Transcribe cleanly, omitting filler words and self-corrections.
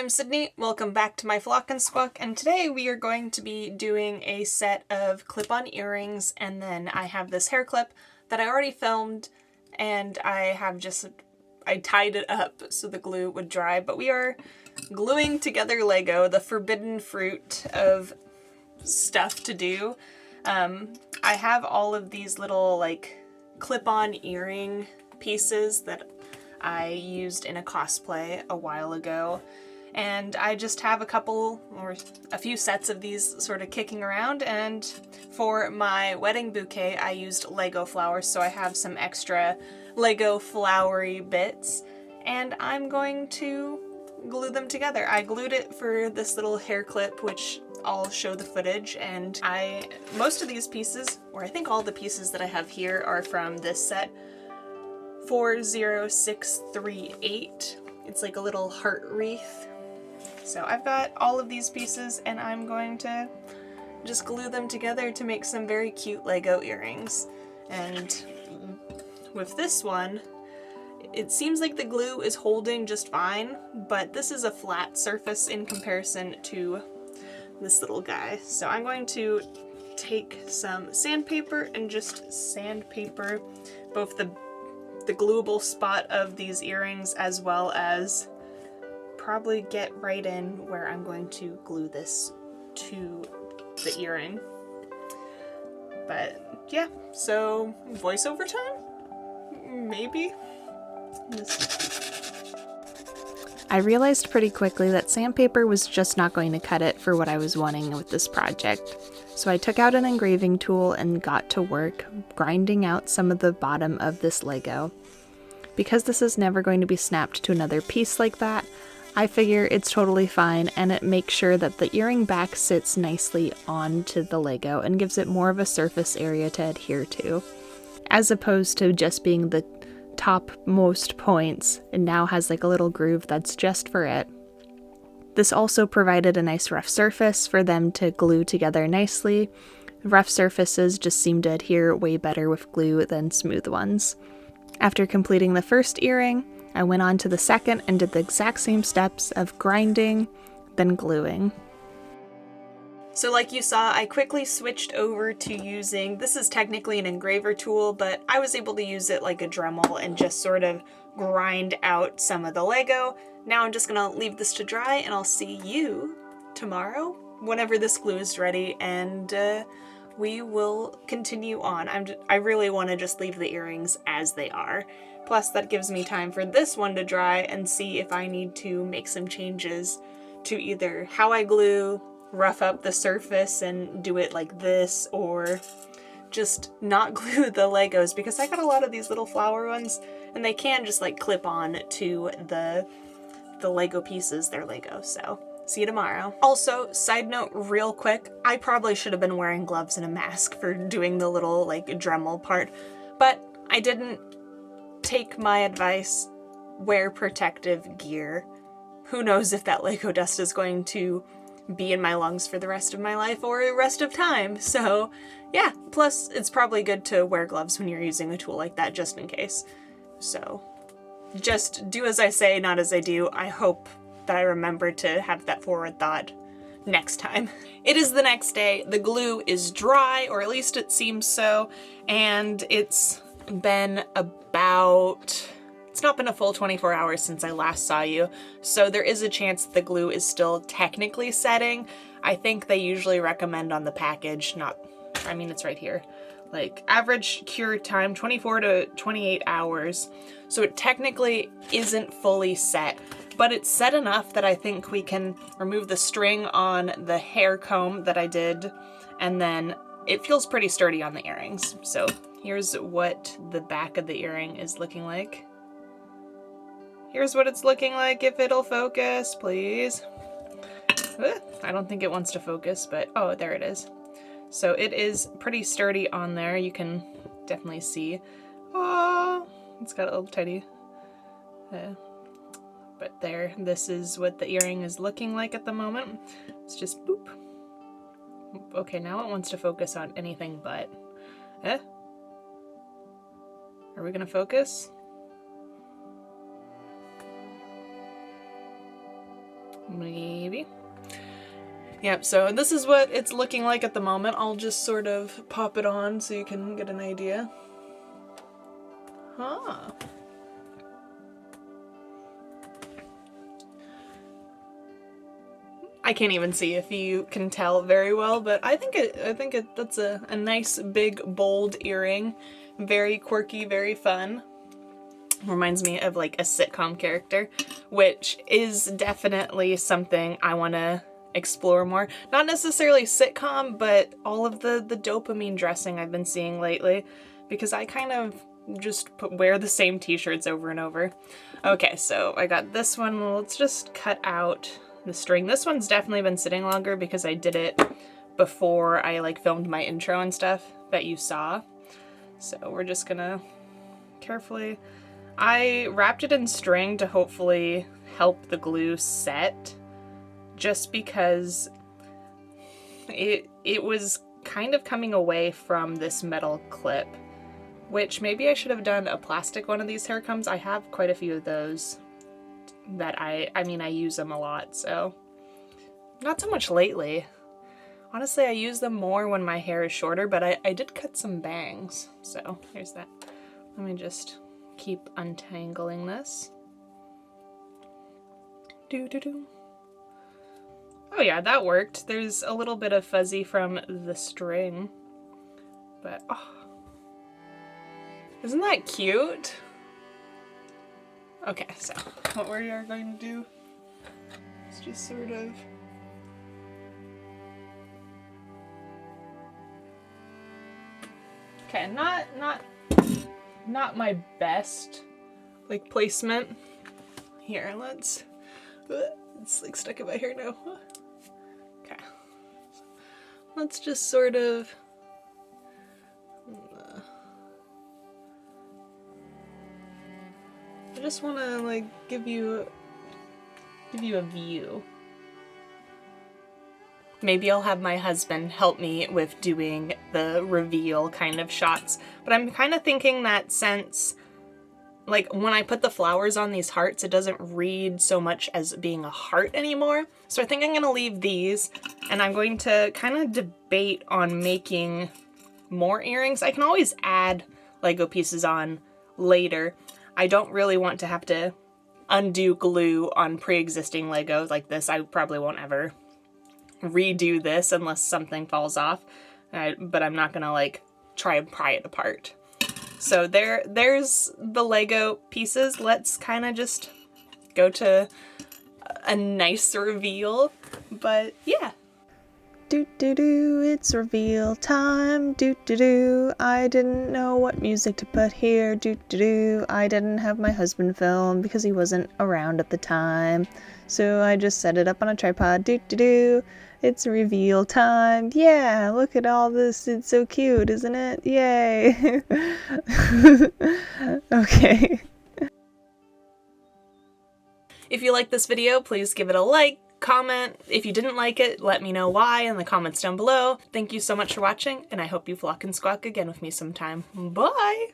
I'm Sydney, welcome back to my Flock and Squawk, and today we are going to be doing a set of clip-on earrings, and then I have this hair clip that I already filmed, and I tied it up so the glue would dry, but we are gluing together Lego, the forbidden fruit of stuff to do. I have all of these little like clip-on earring pieces that I used in a cosplay a while ago, and I just have a few sets of these sort of kicking around, and for my wedding bouquet I used Lego flowers, so I have some extra Lego flowery bits, and I'm going to glue them together. I glued it for this little hair clip, which I'll show the footage, and most of these pieces, or I think all the pieces that I have here, are from this set 40638. It's like a little heart wreath. So I've got all of these pieces and I'm going to just glue them together to make some very cute Lego earrings. And with this one, it seems like the glue is holding just fine, but this is a flat surface in comparison to this little guy. So I'm going to take some sandpaper and just sandpaper both the gluable spot of these earrings, as well as probably get right in where I'm going to glue this to the earring. But yeah, so voiceover time? Maybe? I realized pretty quickly that sandpaper was just not going to cut it for what I was wanting with this project. So I took out an engraving tool and got to work grinding out some of the bottom of this Lego. Because this is never going to be snapped to another piece like that, I figure it's totally fine, and it makes sure that the earring back sits nicely onto the Lego and gives it more of a surface area to adhere to, as opposed to just being the topmost points. It now has like a little groove that's just for it. This also provided a nice rough surface for them to glue together nicely. Rough surfaces just seem to adhere way better with glue than smooth ones. After completing the first earring, I went on to the second and did the exact same steps of grinding, then gluing. So like you saw, I quickly switched over to using, this is technically an engraver tool, but I was able to use it like a Dremel and just sort of grind out some of the Lego. Now I'm just gonna leave this to dry, and I'll see you tomorrow whenever this glue is ready, and we will continue on. I really want to just leave the earrings as they are. Plus that gives me time for this one to dry and see if I need to make some changes to either how I glue, rough up the surface and do it like this, or just not glue the Legos, because I got a lot of these little flower ones and they can just like clip on to the Lego pieces. They're Lego, so see you tomorrow. Also, side note real quick, I probably should have been wearing gloves and a mask for doing the little like Dremel part, but I didn't take my advice. Wear protective gear. Who knows if that Lego dust is going to be in my lungs for the rest of my life or the rest of time. So yeah, plus it's probably good to wear gloves when you're using a tool like that just in case. So just do as I say, not as I do. I hope that I remember to have that forward thought next time. It is the next day. The glue is dry, or at least it seems so, and it's been it's not been a full 24 hours since I last saw you, so there is a chance the glue is still technically setting. I think they usually recommend on the package, it's right here, like average cure time 24 to 28 hours. So it technically isn't fully set, but it's set enough that I think we can remove the string on the hair comb that I did, and then it feels pretty sturdy on the earrings. So here's what the back of the earring is looking like. Here's what it's looking like, if it'll focus, please. I don't think it wants to focus, but oh, there it is. So it is pretty sturdy on there. You can definitely see. Oh, it's got a little tiny, but there, this is what the earring is looking like at the moment. It's just boop. Okay, now it wants to focus on anything but. Are we gonna focus? Maybe. Yep, so this is what it's looking like at the moment. I'll just sort of pop it on so you can get an idea. Huh. I can't even see if you can tell very well, but I think that's a nice big bold earring. Very quirky, very fun. Reminds me of like a sitcom character, which is definitely something I want to explore more. Not necessarily sitcom, but all of the dopamine dressing I've been seeing lately, because I kind of just wear the same t-shirts over and over. Okay, so I got this one. Let's just cut out the string. This one's definitely been sitting longer because I did it before I like filmed my intro and stuff that you saw. So we're just gonna carefully... I wrapped it in string to hopefully help the glue set, just because it was kind of coming away from this metal clip, which maybe I should have done a plastic one of these hair combs. I have quite a few of those that I use them a lot, so not so much lately. Honestly, I use them more when my hair is shorter, but I did cut some bangs, so here's that. Let me just keep untangling this. Do. Oh yeah, that worked. There's a little bit of fuzzy from the string, but oh, isn't that cute? Okay, so what we are going to do is just sort of not my best like placement. Here, it's like stuck in my hair now. Okay, let's just sort of I just want to like give you a view. Maybe I'll have my husband help me with doing the reveal kind of shots. But I'm kind of thinking that since, like, when I put the flowers on these hearts, it doesn't read so much as being a heart anymore. So I think I'm going to leave these, and I'm going to kind of debate on making more earrings. I can always add Lego pieces on later. I don't really want to have to undo glue on pre-existing Legos like this. I probably won't ever redo this unless something falls off, but I'm not gonna like try and pry it apart. So there's the Lego pieces. Let's kind of just go to a nice reveal, but yeah. It's reveal time. I didn't know what music to put here. I didn't have my husband film because he wasn't around at the time. So I just set it up on a tripod. It's reveal time. Yeah, look at all this. It's so cute, isn't it? Yay. Okay. If you like this video, please give it a like, comment. If you didn't like it, let me know why in the comments down below. Thank you so much for watching, and I hope you flock and squawk again with me sometime. Bye!